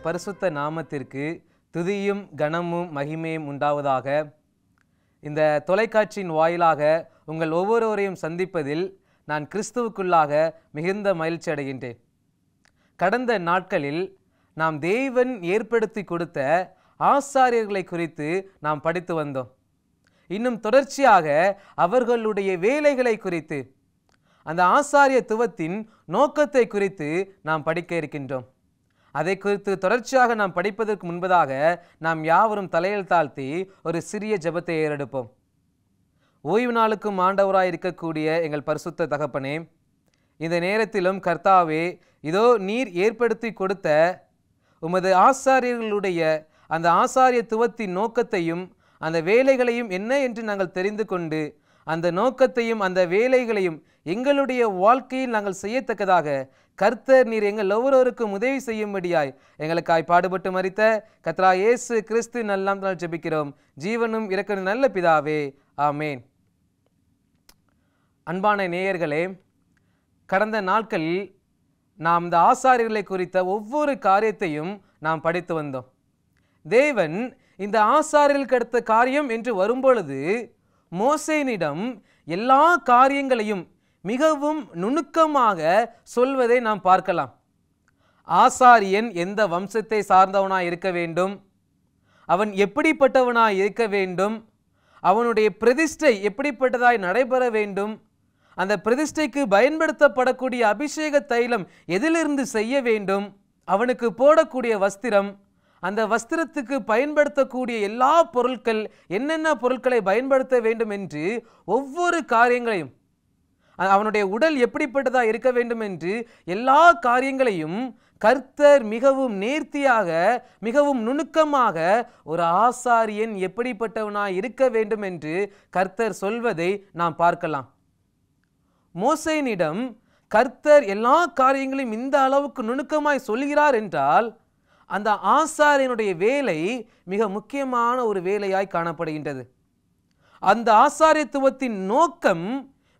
பரிசுத்த நாமத்திற்கு துதியும் கனமும் மகிமையும் உண்டாவதாக. இந்த தொலைக்காட்சியின் வாயிலாக உங்கள் ஒவ்வொருவரையும் சந்திப்பதில் நான் கிறிஸ்துவுக்குள்ளாக மிகுந்த மகிழ்ச்சி அடைகின்றேன். கடந்த நாட்களில் நாம் தேவன் ஏற்படுத்தி கொடுத்த ஆசாரியர்களை குறித்து நாம் படித்து வந்தோம். இன்னும் தொடர்ச்சியாக அவர்களுடைய வேலைகளை குறித்து, அந்த ஆசாரியத்துவத்தின் நோக்கத்தை குறித்து நாம் படிக்க இருக்கின்றோம். அதை குறித்து தொடர்ச்சியாக நாம் படிப்பதற்கு முன்பதாக நாம் யாவரும் தலையில் தாழ்த்தி ஒரு சிறிய ஜெபத்தை ஏறெடுப்போம். ஓய்வு நாளுக்கும் ஆண்டவராய் இருக்கக்கூடிய எங்கள் பரிசுத்த தகப்பனே, இந்த நேரத்திலும் கர்த்தாவே, இதோ நீர் ஏற்படுத்தி கொடுத்த உமது ஆசாரியர்களுடைய அந்த ஆசாரியத்துவத்தின் நோக்கத்தையும் அந்த வேலைகளையும் என்ன என்று நாங்கள் தெரிந்து கொண்டு அந்த நோக்கத்தையும் அந்த வேலைகளையும் எங்களுடைய வாழ்க்கையில் நாங்கள் செய்யத்தக்கதாக கர்த்தர் நீர் எங்கள் ஒவ்வொருவருக்கும் உதவி செய்யும்படியாய் எங்களுக்காய் பாடுபட்டு மரித்த கர்த்தராகிய இயேசு கிறிஸ்து நல்ல ஜெபிக்கிறோம். ஜீவனும் இரக்கமும் நல்ல பிதாவே, ஆமேன். அன்பான நேயர்களே, கடந்த நாட்களில் நாம் இந்த ஆசாரியர்களை குறித்த ஒவ்வொரு காரியத்தையும் நாம் படித்து வந்தோம். தேவன் இந்த ஆசாரியர்களுக்கு அடுத்த காரியம் என்று வரும்பொழுது மோசேயினிடம் எல்லா காரியங்களையும் மிகவும் நுணுக்கமாக சொல்வதை நாம் பார்க்கலாம். ஆசாரியன் எந்த வம்சத்தை சார்ந்தவனாய் இருக்க வேண்டும், அவன் எப்படிப்பட்டவனாய் இருக்க வேண்டும், அவனுடைய பிரதிஷ்டை எப்படிப்பட்டதாய் நடைபெற வேண்டும், அந்த பிரதிஷ்டைக்கு பயன்படுத்தப்படக்கூடிய அபிஷேக தைலம் எதிலிருந்து செய்ய வேண்டும், அவனுக்கு போடக்கூடிய வஸ்திரம், அந்த வஸ்திரத்துக்கு பயன்படுத்தக்கூடிய எல்லா பொருட்கள், என்னென்ன பொருட்களை பயன்படுத்த வேண்டும் என்று ஒவ்வொரு காரியங்களையும், அவனுடைய உடல் எப்படிப்பட்டதாக இருக்க வேண்டும் என்று எல்லா காரியங்களையும் கர்த்தர் மிகவும் நேர்த்தியாக மிகவும் நுணுக்கமாக ஒரு ஆசாரியன் எப்படிப்பட்டவனாய் இருக்க வேண்டும் என்று கர்த்தர் சொல்வதை நாம் பார்க்கலாம். மோசேயினிடம் கர்த்தர் எல்லா காரியங்களையும் இந்த அளவுக்கு நுணுக்கமாய் சொல்கிறார் என்றால் அந்த ஆசாரியனுடைய வேலை மிக முக்கியமான ஒரு வேலையாய் காணப்படுகின்றது. அந்த ஆசாரியத்துவத்தின் நோக்கம்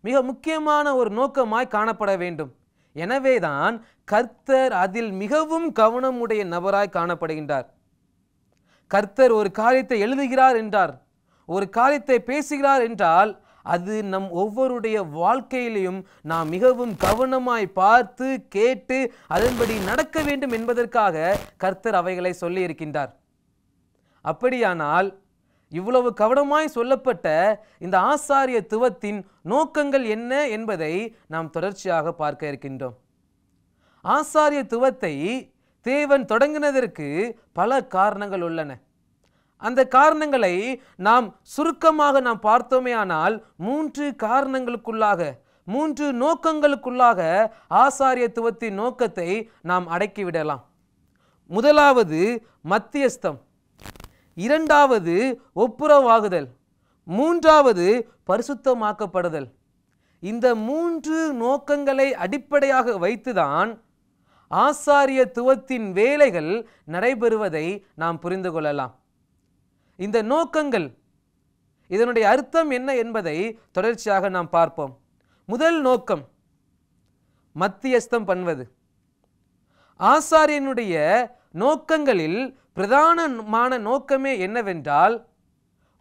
மிக முக்கியமான ஒரு நோக்கமாய் காணப்பட வேண்டும். எனவேதான் கர்த்தர் அதில் மிகவும் கவனமுடைய நபராய் காணப்படுகின்றார். கர்த்தர் ஒரு காரியத்தை எழுதுகிறார் என்றார், ஒரு காரியத்தை பேசுகிறார் என்றால் அது நம் ஒவ்வொருடைய வாழ்க்கையிலையும் நாம் மிகவும் கவனமாய் பார்த்து கேட்டு அதன்படி நடக்க வேண்டும் என்பதற்காக கர்த்தர் அவைகளை சொல்லி இருக்கின்றார். அப்படியானால் இவ்வளவு கவனமாய் சொல்லப்பட்ட இந்த ஆசாரியத்துவத்தின் நோக்கங்கள் என்ன என்பதை நாம் தொடர்ச்சியாக பார்க்க இருக்கின்றோம். ஆசாரியத்துவத்தை தேவன் தொடங்கினதற்கு பல காரணங்கள் உள்ளன. அந்த காரணங்களை நாம் சுருக்கமாக நாம் பார்த்தோமே ஆனால் 3 காரணங்களுக்குள்ளாக, 3 நோக்கங்களுக்குள்ளாக ஆசாரியத்துவத்தின் நோக்கத்தை நாம் அடக்கிவிடலாம். முதலாவது மத்தியஸ்தம், இரண்டாவது ஒப்புரவாகுதல், மூன்றாவது பரிசுத்தமாக்கப்படுதல். இந்த 3 நோக்கங்களை அடிப்படையாக வைத்துதான் ஆசாரியத்துவத்தின் வேலைகள் நடைபெறுவதை நாம் புரிந்து கொள்ளலாம். இந்த நோக்கங்கள், இதனுடைய அர்த்தம் என்ன என்பதை தொடர்ச்சியாக நாம் பார்ப்போம். முதல் நோக்கம் மத்தியஸ்தம் பண்ணுவது. ஆசாரியனுடைய நோக்கங்களில் பிரதானமான நோக்கமே என்னவென்றால்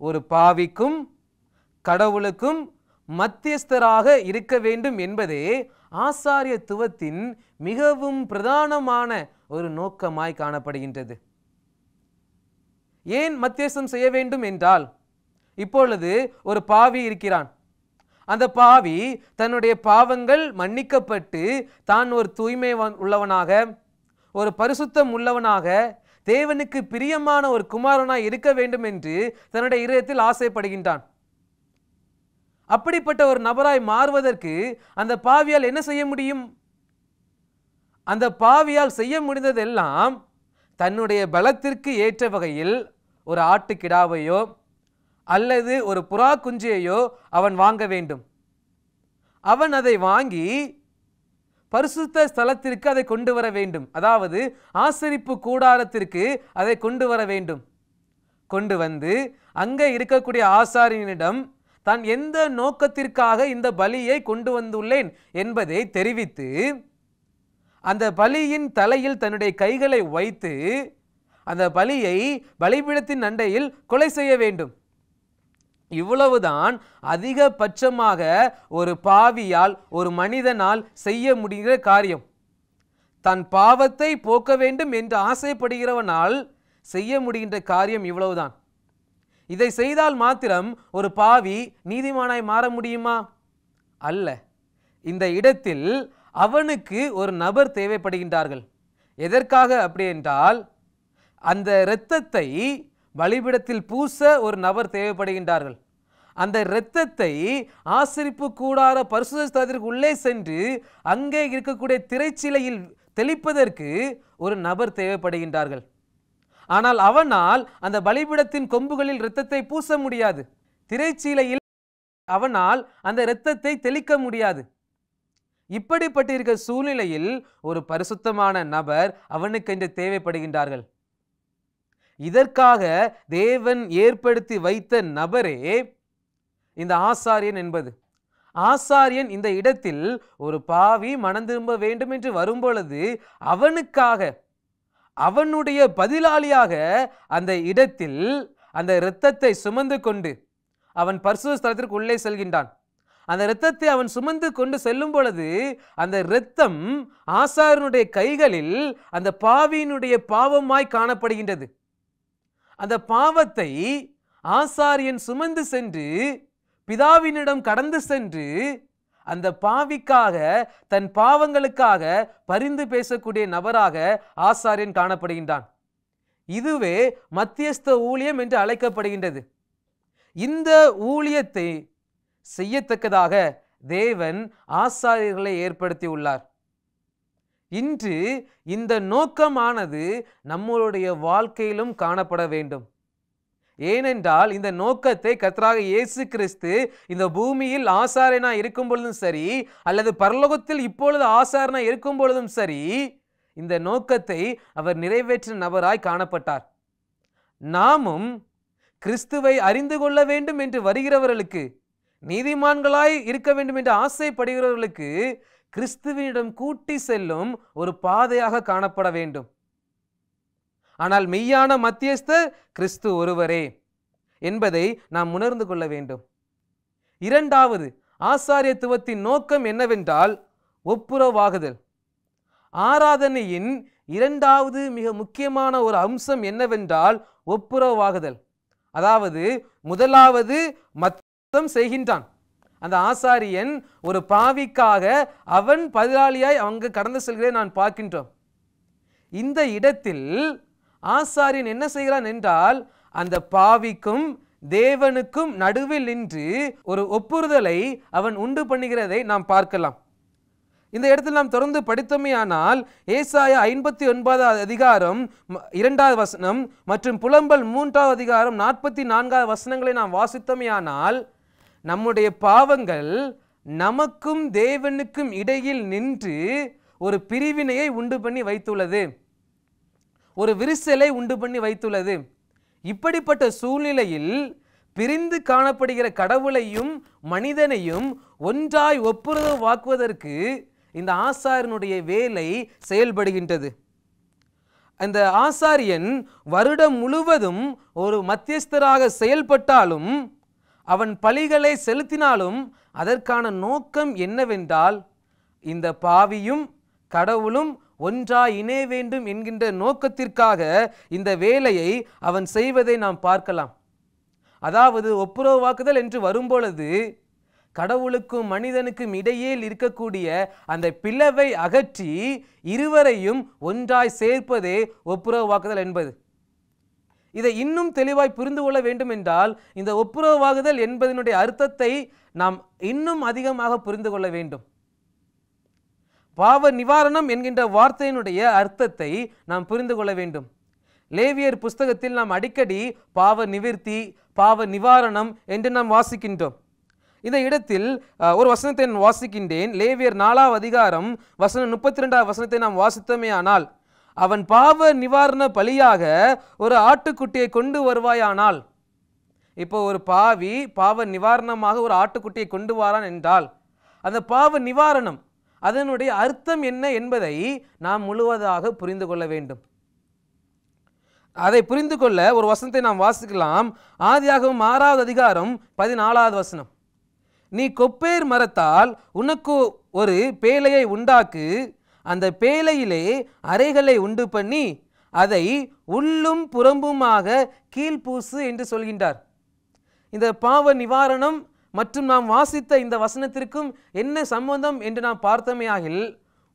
ஒரு பாவிக்கும் கடவுளுக்கும் மத்தியஸ்தராக இருக்க வேண்டும் என்பதே ஆசாரியத்துவத்தின் மிகவும் பிரதானமான ஒரு நோக்கமாய் காணப்படுகின்றது. ஏன் மத்தியஸ்தம் செய்ய வேண்டும் என்றால், இப்பொழுது ஒரு பாவி இருக்கிறான். அந்த பாவி தன்னுடைய பாவங்கள் மன்னிக்கப்பட்டு தான் ஒரு தூய்மை உள்ளவனாக, ஒரு பரிசுத்தம் உள்ளவனாக, தேவனுக்கு பிரியமான ஒரு குமாரனாய் இருக்க வேண்டும் என்று தன்னுடைய இதயத்தில் ஆசைப்படுகின்றான். அப்படிப்பட்ட ஒரு நபராய் மாறுவதற்கு அந்த பாவியால் என்ன செய்ய முடியும்? அந்த பாவியால் செய்ய முடிந்ததெல்லாம் தன்னுடைய பலத்திற்கு ஏற்ற வகையில் ஒரு ஆட்டுக்கிடாவையோ அல்லது ஒரு புறா குஞ்சியையோ அவன் வாங்க வேண்டும். அவன் அதை வாங்கி பரிசுத்த ஸ்தலத்திற்கு அதை கொண்டு வர வேண்டும். அதாவது ஆசரிப்பு கூடாரத்திற்கு அதை கொண்டு வர வேண்டும். கொண்டு வந்து அங்கே இருக்கக்கூடிய ஆசாரியனிடம் தான் எந்த நோக்கத்திற்காக இந்த பலியை கொண்டு வந்துள்ளேன் என்பதை தெரிவித்து அந்த பலியின் தலையில் தன்னுடைய கைகளை வைத்து அந்த பலியை பலிபீடத்தின் அண்டையில் கொலை செய்ய வேண்டும். இவ்வளவுதான் அதிகபட்சமாக ஒரு பாவியால், ஒரு மனிதனால் செய்ய முடிகிற காரியம். தன் பாவத்தை போக்க வேண்டும் என்று ஆசைப்படுகிறவனால் செய்ய முடிகின்ற காரியம் இவ்வளவுதான். இதை செய்தால் மாத்திரம் ஒரு பாவி நீதிமானாய் மாற முடியுமா? அல்ல. இந்த இடத்தில் அவனுக்கு ஒரு நபர் தேவைப்படுகின்றார்கள். எதற்காக அப்படி என்றால், அந்த இரத்தத்தை பலிபீடத்தில் பூச ஒரு நபர் தேவைப்படுகின்றார்கள். அந்த இரத்தத்தை ஆசரிப்பு கூடார பரிசுத்த ஸ்தலத்திற்கு உள்ளே சென்று அங்கே இருக்கக்கூடிய திரைச்சிலையில் தெளிப்பதற்கு ஒரு நபர் தேவைப்படுகின்றார்கள். ஆனால் அவனால் அந்த பலிபீடத்தின் கொம்புகளில் இரத்தத்தை பூச முடியாது. திரைச்சீலையில் அவனால் அந்த இரத்தத்தை தெளிக்க முடியாது. இப்படிப்பட்டிருக்கிற சூழ்நிலையில் ஒரு பரிசுத்தமான நபர் அவனுக்கென்று தேவைப்படுகின்றார்கள். இதற்காக தேவன் ஏற்படுத்தி வைத்த நபரே இந்த ஆசாரியன் என்பது. ஆசாரியன் இந்த இடத்தில் ஒரு பாவி மனம் திரும்ப வேண்டும் என்று வரும்பொழுது அவனுக்காக, அவனுடைய பதிலாளியாக அந்த இடத்தில் அந்த இரத்தத்தை சுமந்து கொண்டு அவன் பரிசுத்த ஸ்தலத்திற்கு உள்ளே செல்கின்றான். அந்த இரத்தத்தை அவன் சுமந்து கொண்டு செல்லும் பொழுது அந்த இரத்தம் ஆசாரியனுடைய கைகளில் அந்த பாவியினுடைய பாவமாய் காணப்படுகின்றது. அந்த பாவத்தை ஆசாரியன் சுமந்து சென்று பிதாவினிடம் கடந்து சென்று அந்த பாவிக்காக, தன் பாவங்களுக்காக பரிந்து பேசக்கூடிய நபராக ஆசாரியன் காணப்படுகின்றான். இதுவே மத்தியஸ்த ஊழியம் என்று அழைக்கப்படுகின்றது. இந்த ஊழியத்தை செய்யத்தக்கதாக தேவன் ஆசாரியர்களை ஏற்படுத்தி உள்ளார். இன்று இந்த நோக்கமானது நம்மளுடைய வாழ்க்கையிலும் காணப்பட வேண்டும். ஏனென்றால் இந்த நோக்கத்தை கர்த்தராக இயேசு கிறிஸ்து இந்த பூமியில் ஆசாரியனாய் இருக்கும் பொழுதும் சரி, அல்லது பரலோகத்தில் இப்பொழுது ஆசாரியனாய் இருக்கும் பொழுதும் சரி, இந்த நோக்கத்தை அவர் நிறைவேற்றின நபராய் காணப்பட்டார். நாமும் கிறிஸ்துவை அறிந்து கொள்ள வேண்டும் என்று வருகிறவர்களுக்கு, நீதிமான்களாய் இருக்க வேண்டும் என்று ஆசைப்படுகிறவர்களுக்கு கிறிஸ்துவினிடம் கூட்டி செல்லும் ஒரு பாதையாக காணப்பட வேண்டும். ஆனால் மெய்யான மத்தியஸ்தர் கிறிஸ்து ஒருவரே என்பதை நாம் உணர்ந்து கொள்ள வேண்டும். இரண்டாவது, ஆசாரியத்துவத்தின் நோக்கம் என்னவென்றால் ஒப்புரவாகுதல். ஆராதனையின் இரண்டாவது மிக முக்கியமான ஒரு அம்சம் என்னவென்றால் ஒப்புரவாகுதல். அதாவது முதலாவது மத்தம் செய்கின்றான். அந்த ஆசாரியன் ஒரு பாவிக்காக அவன் பதிலாளியாய் அங்கு கடந்து செல்கிறதை நான் பார்க்கின்றோம். இந்த இடத்தில் ஆசாரியன் என்ன செய்கிறான் என்றால், அந்த பாவிக்கும் தேவனுக்கும் நடுவில் நின்று ஒரு ஒப்புறுதலை அவன் உண்டு பண்ணுகிறதை நாம் பார்க்கலாம். இந்த இடத்தில் நாம் தொடர்ந்து படித்தோமேயானால் ஏசாயா 59 அதிகாரம் 2வது வசனம் மற்றும் புலம்பல் 3வது அதிகாரம் 44வது வசனங்களை நாம் வாசித்தோமேயானால், நம்முடைய பாவங்கள் நமக்கும் தேவனுக்கும் இடையில் நின்று ஒரு பிரிவினையை உண்டு பண்ணி வைத்துள்ளது, ஒரு விரிசலை உண்டு பண்ணி வைத்துள்ளது. இப்படிப்பட்ட சூழ்நிலையில் பிரிந்து காணப்படுகிற கடவுளையும் மனிதனையும் ஒன்றாய் ஒப்புரவாக்குவதற்கு இந்த ஆசாரியனுடைய வேலை செயல்படுகின்றது. அந்த ஆசாரியன் வருடம் முழுவதும் ஒரு மத்தியஸ்தராக செயல்பட்டாலும், அவன் பலிகளை செலுத்தினாலும் அதற்கான நோக்கம் என்னவென்றால், இந்த பாவியும் கடவுளும் ஒன்றாய் இணைய வேண்டும் என்கின்ற நோக்கத்திற்காக இந்த வேலையை அவன் செய்வதை நாம் பார்க்கலாம். அதாவது ஒப்புரவாக்குதல் என்று வரும்பொழுது கடவுளுக்கும் மனிதனுக்கும் இடையே இருக்கக்கூடிய அந்த பிளவை அகற்றி இருவரையும் ஒன்றாய் சேர்ப்பதே ஒப்புரவாக்குதல் என்பது. இதை இன்னும் தெளிவாய் புரிந்து கொள்ள வேண்டும் என்றால், இந்த ஒப்புரவாகுதல் என்பதனுடைய அர்த்தத்தை நாம் இன்னும் அதிகமாக புரிந்து கொள்ள வேண்டும். பாவ நிவாரணம் என்கின்ற வார்த்தையினுடைய அர்த்தத்தை நாம் புரிந்து கொள்ள வேண்டும். லேவியர் புஸ்தகத்தில் நாம் அடிக்கடி பாவ நிவிர்த்தி, பாவ நிவாரணம் என்று நாம் வாசிக்கின்றோம். இந்த இடத்தில் ஒரு வசனத்தை நான் வாசிக்கின்றேன். லேவியர் 4வது அதிகாரம் வசனம் 32வது வசனத்தை நாம் வாசித்தோமேயானால், அவன் பாவ நிவாரண பலியாக ஒரு ஆட்டுக்குட்டியை கொண்டு வருவாயானால், இப்போ ஒரு பாவி பாவ நிவாரணமாக ஒரு ஆட்டுக்குட்டியை கொண்டு வரான் என்றால், அந்த பாவ நிவாரணம், அதனுடைய அர்த்தம் என்ன என்பதை நாம் முழுவதாக புரிந்து கொள்ள வேண்டும். அதை புரிந்து கொள்ள ஒரு வசனத்தை நாம் வாசிக்கலாம். ஆதியாகமம் 6வது அதிகாரம் 14வது வசனம். நீ கொப்பேர் மரத்தால் உனக்கு ஒரு பேழையை உண்டாக்கு, அந்த பேழையிலே அறைகளை உண்டு பண்ணி அதை உள்ளும் புறம்புமாக கீழ்பூசு என்று சொல்கின்றார். இந்த பாவ நிவாரணம் மற்றும் நாம் வாசித்த இந்த வசனத்திற்கும் என்ன சம்பந்தம் என்று நாம் பார்த்தமையாகில்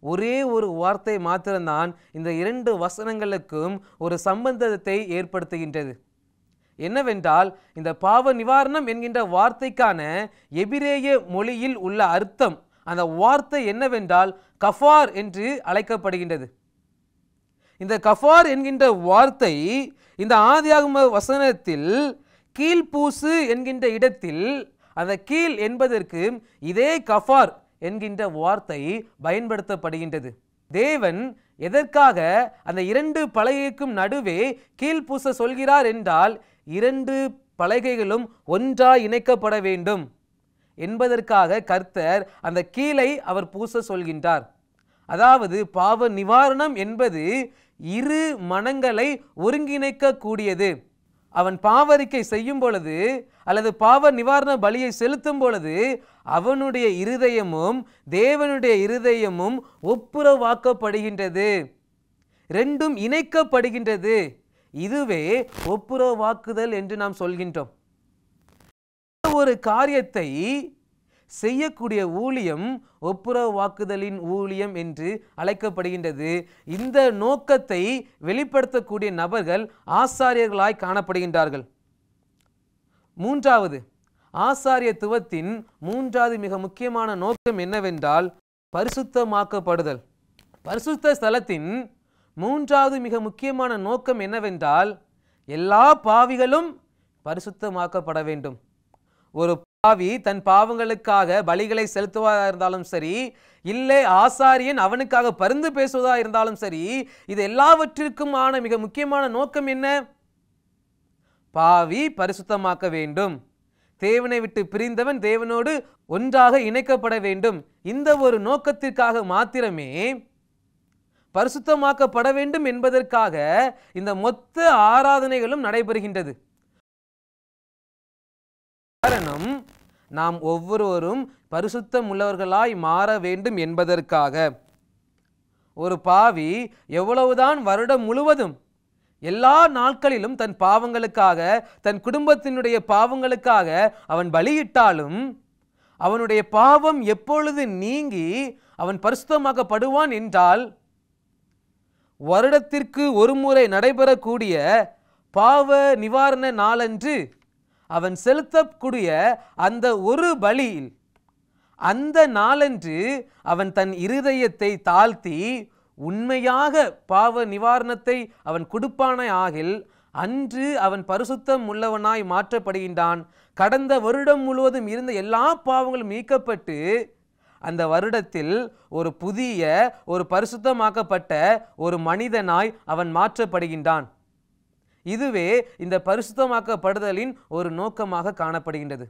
ஒரே ஒரு வார்த்தை மாத்திரம்தான் இந்த 2 வசனங்களுக்கும் ஒரு சம்பந்தத்தை ஏற்படுத்துகின்றது. என்னவென்றால், இந்த பாவ நிவாரணம் என்கின்ற வார்த்தைக்கான எபிரேய மொழியில் உள்ள அர்த்தம், அந்த வார்த்தை என்னவென்றால் கஃபார் என்று அழைக்கப்படுகின்றது. இந்த கஃபார் என்கின்ற வார்த்தை இந்த ஆதியாகம வசனத்தில் கீழ்பூசு என்கின்ற இடத்தில் அந்த கீழ் என்பதற்கு இதே கஃபார் என்கின்ற வார்த்தை பயன்படுத்தப்படுகின்றது. தேவன் எதற்காக அந்த 2 பலகைக்கும் நடுவே கீழ்பூச சொல்கிறார் என்றால், 2 பலகைகளும் ஒன்றாய் இணைக்கப்பட வேண்டும் என்பதற்காக கர்த்தர் அந்த கீழை அவர் பூச சொல்கின்றார். அதாவது பாவ நிவாரணம் என்பது 2 மனங்களை ஒருங்கிணைக்க கூடியது. அவன் பாவரிக்கை செய்யும் பொழுது அல்லது பாவ நிவாரண பலியை செலுத்தும் பொழுது அவனுடைய இருதயமும் தேவனுடைய இருதயமும் ஒப்புரவாக்கப்படுகின்றது, 2ம் இணைக்கப்படுகின்றது. இதுவே ஒப்புரவாக்குதல் என்று நாம் சொல்கின்றோம். ஒரு காரியத்தை செய்யக்கூடிய ஊழியம் ஒப்புரவாக்குதலின் ஊழியம் என்று அழைக்கப்படுகின்றது. இந்த நோக்கத்தை வெளிப்படுத்தக்கூடிய நபர்கள் ஆசாரியர்களாய் காணப்படுகின்றார்கள். 3வது, ஆசாரியத்துவத்தின் 3வது மிக முக்கியமான நோக்கம் என்னவென்றால் பரிசுத்தமாக்கப்படுதல். பரிசுத்த ஸ்தலத்தின் 3வது மிக முக்கியமான நோக்கம் என்னவென்றால் எல்லா பாவிகளும் பரிசுத்தமாக்கப்பட வேண்டும். ஒரு பாவி தன் பாவங்களுக்காக பலிகளை செலுத்துவதா இருந்தாலும் சரி, இல்லை ஆசாரியன் அவனுக்காக பரிந்து பேசுவதா இருந்தாலும் சரி, இது எல்லாவற்றிற்குமான மிக முக்கியமான நோக்கம் என்ன? பாவி பரிசுத்தமாக்க வேண்டும். தேவனை விட்டு பிரிந்தவன் தேவனோடு ஒன்றாக இணைக்கப்பட வேண்டும். இந்த ஒரு நோக்கத்திற்காக மாத்திரமே பரிசுத்தமாக்கப்பட வேண்டும் என்பதற்காக இந்த மொத்த ஆராதனைகளும் நடைபெறுகின்றது. காரணம், நாம் ஒவ்வொருவரும் பரிசுத்தம் உள்ளவர்களாய் மாற வேண்டும் என்பதற்காக. ஒரு பாவி எவ்வளவுதான் வருடம் முழுவதும் எல்லா நாட்களிலும் தன் பாவங்களுக்காக தன் குடும்பத்தினுடைய பாவங்களுக்காக அவன் பலியிட்டாலும் அவனுடைய பாவம் எப்பொழுது நீங்கி அவன் பரிசுத்தமாக்கப்படுவான் என்றால், வருடத்திற்கு ஒரு முறை நடைபெறக்கூடிய பாவ நிவாரண நாளன்று அவன் செலுத்தக்கூடிய அந்த ஒரு பலியில் அந்த நாளன்று அவன் தன் இருதயத்தை தாழ்த்தி உண்மையாக பாவ நிவாரணத்தை அவன் கொடுப்பானாய் ஆகில் அன்று அவன் பரிசுத்தம் உள்ளவனாய் மாற்றப்படுகின்றான். கடந்த வருடம் முழுவதும் இருந்த எல்லா பாவங்களும் நீக்கப்பட்டு அந்த வருடத்தில் ஒரு புதிய ஒரு பரிசுத்தமாக்கப்பட்ட ஒரு மனிதனாய் அவன் மாற்றப்படுகின்றான். இதுவே இந்த பரிசுத்தமாக்கப்படுதலின் ஒரு நோக்கமாக காணப்படுகின்றது.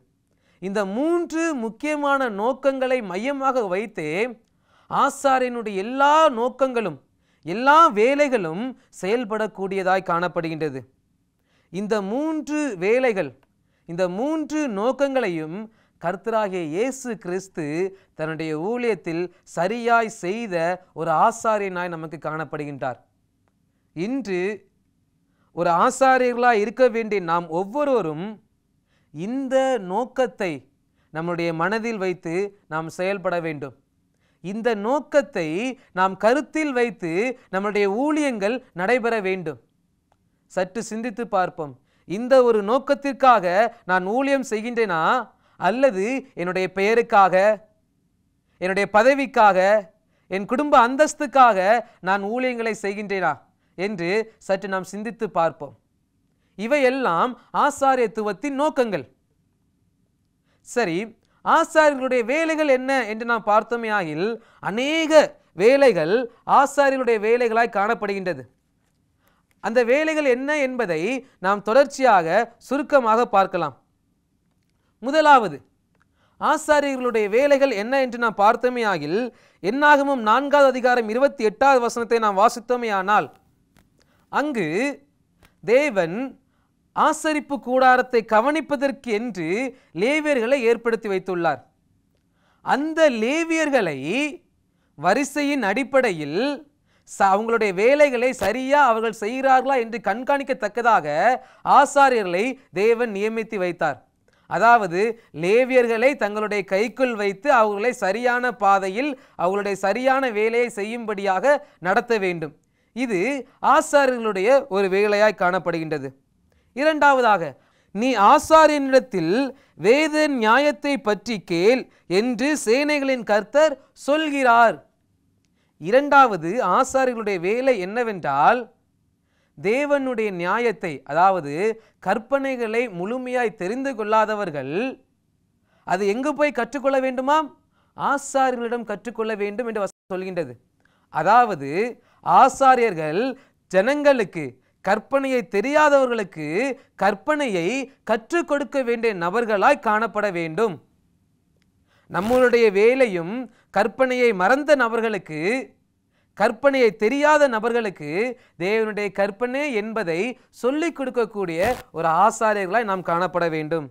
இந்த 3 முக்கியமான நோக்கங்களை மையமாக வைத்தே ஆசாரியனுடைய எல்லா நோக்கங்களும் எல்லா வேலைகளும் செயல்படக்கூடியதாய் காணப்படுகின்றது. இந்த 3 வேலைகள், இந்த 3 நோக்கங்களையும் கர்த்தராகிய இயேசு கிறிஸ்து தன்னுடைய ஊழியத்தில் சரியாய் செய்த ஒரு ஆசாரியனாய் நமக்கு காணப்படுகின்றார். இன்று ஒரு ஆசாரியர்களாய் இருக்க வேண்டிய நாம் ஒவ்வொருவரும் இந்த நோக்கத்தை நம்முடைய மனதில் வைத்து நாம் செயல்பட வேண்டும். இந்த நோக்கத்தை நாம் கருத்தில் வைத்து நம்முடைய ஊழியங்கள் நடைபெற வேண்டும். சற்று சிந்தித்து பார்ப்போம். இந்த ஒரு நோக்கத்திற்காக நான் ஊழியம் செய்கின்றேனா, அல்லது என்னுடைய பெயருக்காக, என்னுடைய பதவிக்காக, என் குடும்ப அந்தஸ்துக்காக நான் ஊழியங்களை செய்கின்றேனா என்று சற்று நாம் சிந்தித்து பார்ப்போம். இவையெல்லாம் ஆசாரியத்துவத்தின் நோக்கங்கள். சரி, ஆசாரியர்களுடைய வேலைகள் என்ன என்று நாம் பார்த்தோமே ஆகில் அநேக வேலைகள் ஆசாரியர்களுடைய வேலைகளாய் காணப்படுகின்றது. அந்த வேலைகள் என்ன என்பதை நாம் தொடர்ச்சியாக சுருக்கமாக பார்க்கலாம். முதலாவது, ஆசாரியர்களுடைய வேலைகள் என்ன என்று நாம் பார்த்தோமேயாகில், என்னாகமம் 4வது அதிகாரம் 28வது வசனத்தை நாம் வாசித்தோமேயானால், அங்கு தேவன் ஆசரிப்பு கூடாரத்தை கவனிப்பதற்கு என்று லேவியர்களை ஏற்படுத்தி வைத்துள்ளார். அந்த லேவியர்களை வரிசையின் அடிப்படையில் அவங்களுடைய வேலைகளை சரியா அவர்கள் செய்கிறார்களா என்று கண்காணிக்கத்தக்கதாக ஆசாரியர்களை தேவன் நியமித்து வைத்தார். அதாவது லேவியர்களை தங்களுடைய கைக்குள் வைத்து அவர்களை சரியான பாதையில் அவர்களுடைய சரியான வேலையை செய்யும்படியாக நடத்த வேண்டும். இது ஆசாரியர்களுடைய ஒரு வேலையாய் காணப்படுகின்றது. இரண்டாவதாக, நீ ஆசாரியனிடத்தில் வேத நியாயத்தை பற்றி கேள் என்று சேனைகளின் கர்த்தர் சொல்கிறார். இரண்டாவது, ஆசாரியர்களுடைய வேலை என்னவென்றால், தேவனுடைய நியாயத்தை, அதாவது கற்பனைகளை முழுமையாய் தெரிந்து கொள்ளாதவர்கள் அது எங்கு போய் கற்றுக்கொள்ள வேண்டுமாம்? ஆசாரியர்களிடம் கற்றுக்கொள்ள வேண்டும் என்று வசனம் சொல்கின்றது. அதாவது ஆசாரியர்கள் ஜனங்களுக்கு, கற்பனையை தெரியாதவர்களுக்கு கற்பனையை கற்றுக் கொடுக்க வேண்டிய நபர்களாய் காணப்பட வேண்டும். நம்மளுடைய வேலையும் கற்பனையை மறந்த நபர்களுக்கு, கற்பனையை தெரியாத நபர்களுக்கு தேவனுடைய கற்பனை என்பதை சொல்லிக் கொடுக்கக்கூடிய ஒரு ஆசாரியர்களாய் நாம் காணப்பட வேண்டும்.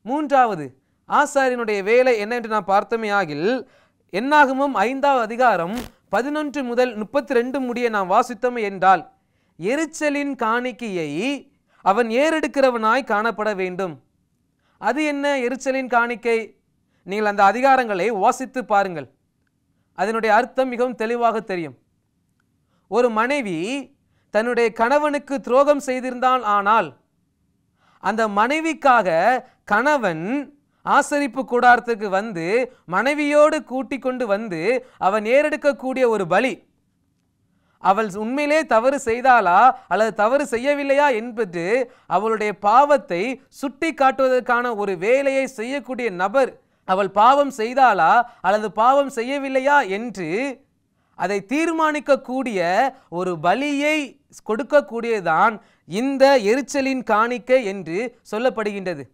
மூன்றாவது, ஆசாரியனுடைய வேலை என்ன என்று நாம் பார்த்தோமேயாகில், என்னாகமம் 5வது அதிகாரம் 11 முதல் 32 முடிய நாம் வாசித்தோம் என்றால், எரிச்சலின் காணிக்கையை அவன் ஏறெடுக்கிறவனாய் காணப்பட வேண்டும். அது என்ன எரிச்சலின் காணிக்கை? நீங்கள் அந்த அதிகாரங்களை வாசித்து பாருங்கள், அதனுடைய அர்த்தம் மிகவும் தெளிவாக தெரியும். ஒரு மனைவி தன்னுடைய கணவனுக்கு துரோகம் செய்திருந்தால், ஆனால் அந்த மனைவிக்காக கணவன் ஆசரிப்பு கூடாரத்துக்கு வந்து மனைவியோடு கூட்டிக் கொண்டு வந்து அவன் ஏறெடுக்கக்கூடிய ஒரு பலி, அவள் உண்மையிலே தவறு செய்தாளா அல்லது தவறு செய்யவில்லையா என்பது அவளுடைய பாவத்தை சுட்டி காட்டுவதற்கான ஒரு வேலையை செய்யக்கூடிய நபர், அவள் பாவம் செய்தாளா அல்லது பாவம் செய்யவில்லையா என்று அதை தீர்மானிக்கக்கூடிய ஒரு பலியை கொடுக்கக்கூடியதான் இந்த எரிச்சலின் காணிக்கை என்று சொல்லப்படுகின்றது.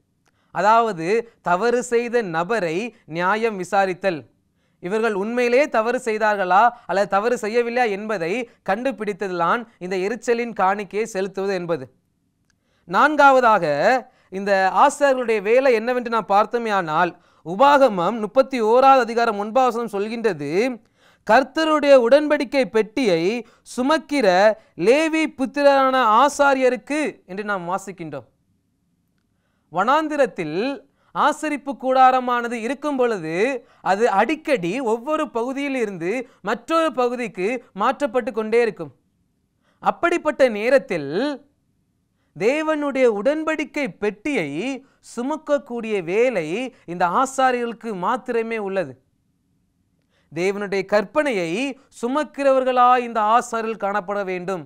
அதாவது தவறு செய்த நபரை நியாயம் விசாரித்தல், இவர்கள் உண்மையிலே தவறு செய்தார்களா அல்லது தவறு செய்யவில்லையா என்பதை கண்டுபிடித்ததுதான் இந்த எரிச்சலின் காணிக்கையை செலுத்துவது என்பது. நான்காவதாக, இந்த ஆசாரியர்களுடைய வேலை என்னவென்று நாம் பார்த்தோமேயானால், உபாகமம் 31வது அதிகாரம் 9வது வசனம் சொல்கின்றது, கர்த்தருடைய உடன்படிக்கை பெட்டியை சுமக்கிற லேவி புத்திரரான ஆசாரியருக்கு என்று நாம் வாசிக்கின்றோம். வனாந்திரத்தில் ஆசரிப்பு கூடாரமானது இருக்கும் பொழுது அது அடிக்கடி ஒவ்வொரு பகுதியில் இருந்து மற்றொரு பகுதிக்கு மாற்றப்பட்டு கொண்டே இருக்கும். அப்படிப்பட்ட நேரத்தில் தேவனுடைய உடன்படிக்கை பெட்டியை சுமக்கக்கூடிய வேலை இந்த ஆசாரியர்களுக்கு மாத்திரமே உள்ளது. தேவனுடைய கற்பனையை சுமக்கிறவர்களாய் இந்த ஆசாரியர்கள் காணப்பட வேண்டும்.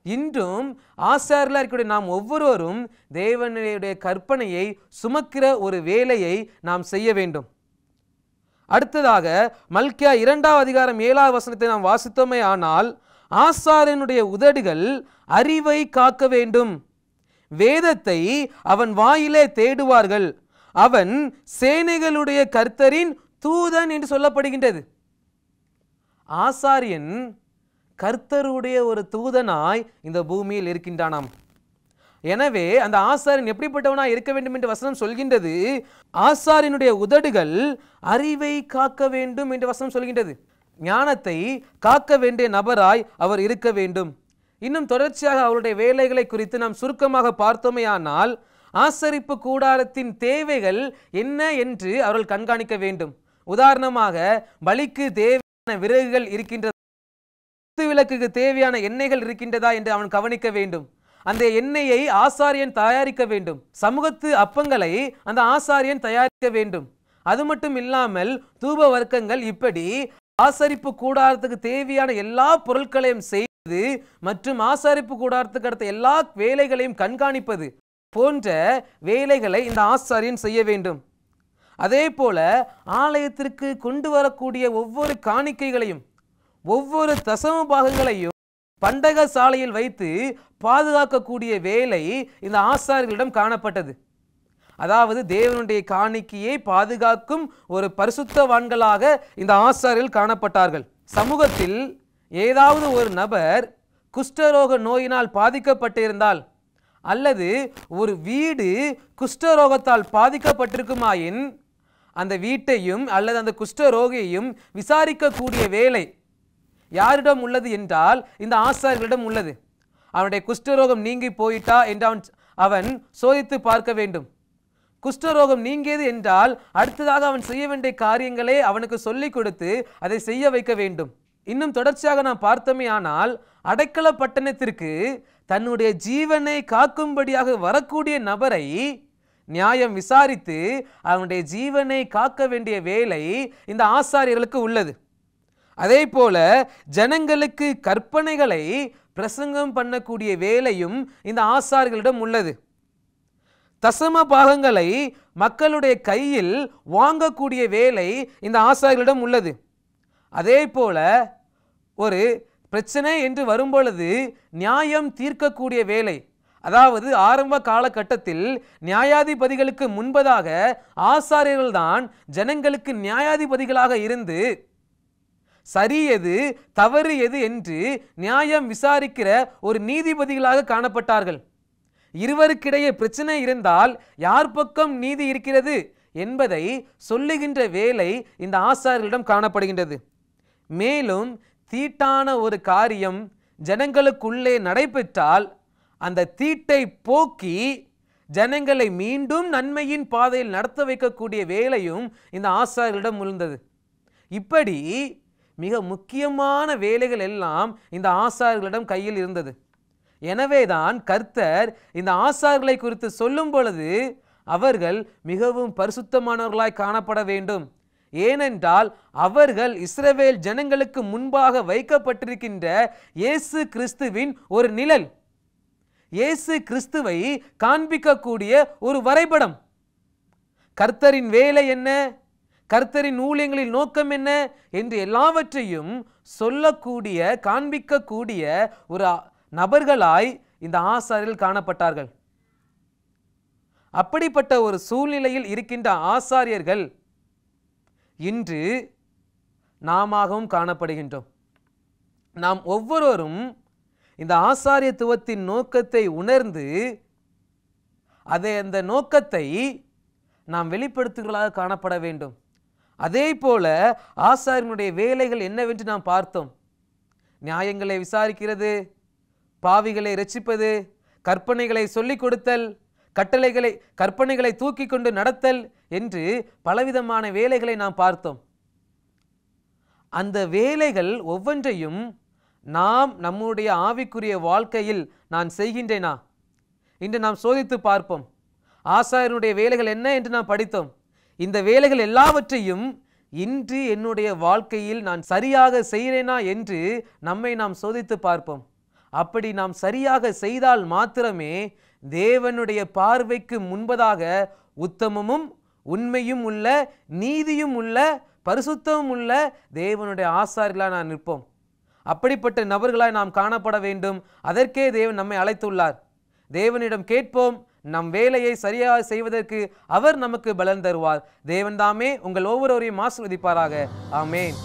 இன்றும் ஆசாரியர்களாக இருக்கக்கூடிய நாம் ஒவ்வொருவரும் தேவனுடைய கற்பனையை சுமக்கிற ஒரு வேலையை நாம் செய்ய வேண்டும். அடுத்ததாக, மல்கியா 2வது அதிகாரம் 7வது வசனத்தை நாம் வாசித்தோமே ஆனால், ஆசாரியனுடைய உதடுகள் அறிவை காக்க வேண்டும், வேதத்தை அவன் வாயிலே தேடுவார்கள், அவன் சேனைகளுடைய கர்த்தரின் தூதன் என்று சொல்லப்படுகின்றது. ஆசாரியன் கர்த்தருடைய ஒரு தூதனாய் இந்த பூமியில் இருக்கின்றானாம். எனவே அந்த ஆசாரியன் எப்படிப்பட்டவனாய் இருக்க வேண்டும் என்று வசனம் சொல்கின்றது. ஆசாரியனுடைய உதடுகள் அறிவை காக்க வேண்டும் என்று வசனம் சொல்கின்றது. ஞானத்தை காக்க வேண்டிய நபராய் அவர் இருக்க வேண்டும். இன்னும் தொடர்ச்சியாக அவருடைய வேலைகளை குறித்து நாம் சுருக்கமாக பார்த்தோமேயானால், ஆசரிப்பு கூடாரத்தின் தேவைகள் என்ன என்று அவர்கள் கண்காணிக்க வேண்டும். உதாரணமாக, பலிக்கு தேவையான விறகுகள் இருக்கின்றதா, விளக்குக்கு தேவையான எண்ணெய்கள் இருக்கின்றதா என்று அவன் கவனிக்க வேண்டும். அந்த எண்ணெயை ஆசாரியன் தயாரிக்க வேண்டும். சமூகத்து அப்பங்களை அந்த ஆசாரியன் தயாரிக்க வேண்டும். அது மட்டும் இல்லாமல் தூப வர்க்கங்கள், இப்படி ஆசரிப்பு கூடாரத்துக்கு தேவையான எல்லா பொருட்களையும் செய்து மற்றும் ஆசரிப்பு கூடாரத்துக்கு அடுத்த எல்லா வேலைகளையும் கண்காணிப்பது போன்ற வேலைகளை இந்த ஆசாரியன் செய்ய வேண்டும். அதே போல ஆலயத்திற்கு கொண்டு வரக்கூடிய ஒவ்வொரு காணிக்கைகளையும் ஒவ்வொரு தசம பாகங்களையும் பண்டக சாலையில் வைத்து பாதுகாக்கக்கூடிய வேலை இந்த ஆசாரியர்களிடம் காணப்பட்டது. அதாவது தேவனுடைய காணிக்கையை பாதுகாக்கும் ஒரு பரிசுத்தவான்களாக இந்த ஆசாரியர்கள் காணப்பட்டார்கள். சமூகத்தில் ஏதாவது ஒரு நபர் குஷ்டரோக நோயினால் பாதிக்கப்பட்டிருந்தால் அல்லது ஒரு வீடு குஷ்டரோகத்தால் பாதிக்கப்பட்டிருக்குமாயின் அந்த வீட்டையும் அல்லது அந்த குஷ்டரோகியையும் விசாரிக்கக்கூடிய வேலை யாரிடம் உள்ளது என்றால் இந்த ஆசாரியர்களிடம் உள்ளது. அவனுடைய குஷ்டரோகம் நீங்கி போயிட்டா என்று அவன் சோதித்து பார்க்க வேண்டும். குஷ்டரோகம் நீங்கியது என்றால் அடுத்ததாக அவன் செய்ய வேண்டிய காரியங்களை அவனுக்கு சொல்லிக் கொடுத்து அதை செய்ய வைக்க வேண்டும். இன்னும் தொடர்ச்சியாக நாம் பார்த்தோமே ஆனால் அடைக்கல பட்டணத்திற்கு தன்னுடைய ஜீவனை காக்கும்படியாக வரக்கூடிய நபரை நியாயம் விசாரித்து அவனுடைய ஜீவனை காக்க வேண்டிய வேலை இந்த ஆசாரியர்களுக்கு உள்ளது. அதே போல ஜனங்களுக்கு கற்பனைகளை பிரசங்கம் பண்ணக்கூடிய வேலையும் இந்த ஆசாரியர்களிடம் உள்ளது. தசம பாகங்களை மக்களுடைய கையில் வாங்கக்கூடிய வேலை இந்த ஆசாரியர்களிடம் உள்ளது. அதே போல ஒரு பிரச்சனை என்று வரும்பொழுது நியாயம் தீர்க்கக்கூடிய வேலை, அதாவது ஆரம்ப காலகட்டத்தில் நியாயாதிபதிகளுக்கு முன்பதாக ஆசாரியர்கள்தான் ஜனங்களுக்கு நியாயாதிபதிகளாக இருந்து சரி எது தவறு எது என்று நியாயம் விசாரிக்கிற ஒரு நீதிபதிகளாக காணப்பட்டார்கள். இருவருக்கிடையே பிரச்சனை இருந்தால் யார் பக்கம் நீதி இருக்கிறது என்பதை சொல்லுகின்ற வேலை இந்த ஆசாரியர்களிடம் காணப்படுகின்றது. மேலும் தீட்டான ஒரு காரியம் ஜனங்களுக்குள்ளே நடைபெற்றால் அந்த தீட்டை போக்கி ஜனங்களை மீண்டும் நன்மையின் பாதையில் நடத்த வைக்கக்கூடிய வேலையும் இந்த ஆசாரியர்களிடம் இருந்தது. இப்படி மிக முக்கியமான வேலைகள் எல்லாம் இந்த ஆசாரியர்களிடம் கையில் இருந்தது. எனவேதான் கர்த்தர் இந்த ஆசாரியர்களை குறித்து சொல்லும் பொழுது அவர்கள் மிகவும் பரிசுத்தமானவர்களாய் காணப்பட வேண்டும். ஏனென்றால் அவர்கள் இஸ்ரவேல் ஜனங்களுக்கு முன்பாக வைக்கப்பட்டிருக்கின்ற இயேசு கிறிஸ்துவின் ஒரு நிழல், இயேசு கிறிஸ்துவை காண்பிக்கக்கூடிய ஒரு வரைபடம். கர்த்தரின் வேலை என்ன, கர்த்தரின் ஊழியங்களின் நோக்கம் என்ன என்று எல்லாவற்றையும் சொல்லக்கூடிய காண்பிக்கக்கூடிய ஒரு நபர்களாய் இந்த ஆசாரியர்கள் காணப்பட்டார்கள். அப்படிப்பட்ட ஒரு சூழ்நிலையில் இருக்கின்ற ஆசாரியர்கள் இன்று நாமாகவும் காணப்படுகின்றோம். நாம் ஒவ்வொருவரும் இந்த ஆசாரியத்துவத்தின் நோக்கத்தை உணர்ந்து அந்த நோக்கத்தை நாம் வெளிப்படுத்துவதாக காணப்பட வேண்டும். அதே போல ஆசாரியனுடைய வேலைகள் என்னவென்று நாம் பார்த்தோம். நியாயங்களை விசாரிக்கிறது, பாவிகளை இரட்சிப்பது, கற்பனைகளை சொல்லிக் கொடுத்தல், கற்பனைகளை தூக்கி கொண்டு நடத்தல் என்று பலவிதமான வேலைகளை நாம் பார்த்தோம். அந்த வேலைகள் ஒவ்வொன்றையும் நாம் நம்முடைய ஆவிக்குரிய வாழ்க்கையில் நான் செய்கின்றேனா இன்று நாம் சோதித்து பார்ப்போம். ஆசாரியனுடைய வேலைகள் என்ன என்று நாம் படித்தோம். இந்த வேலைகள் எல்லாவற்றையும் இன்று என்னுடைய வாழ்க்கையில் நான் சரியாக செய்கிறேனா என்று நம்மை நாம் சோதித்து பார்ப்போம். அப்படி நாம் சரியாக செய்தால் மாத்திரமே தேவனுடைய பார்வைக்கு முன்பதாக உத்தமமும் உண்மையும் உள்ள நீதியும் உள்ள பரிசுத்தமும் உள்ள தேவனுடைய ஆசாரியர்களாக நான் நிற்போம். அப்படிப்பட்ட நபர்களாய் நாம் காணப்பட வேண்டும். அதற்கே தேவன் நம்மை அழைத்துள்ளார். தேவனிடம் கேட்போம். நம் வேலையை சரியாக செய்வதற்கு அவர் நமக்கு பலன் தருவார். தேவன் தாமே உங்கள் ஒவ்வொருவரையும் ஆசீர்வதிப்பாராக. ஆமென்.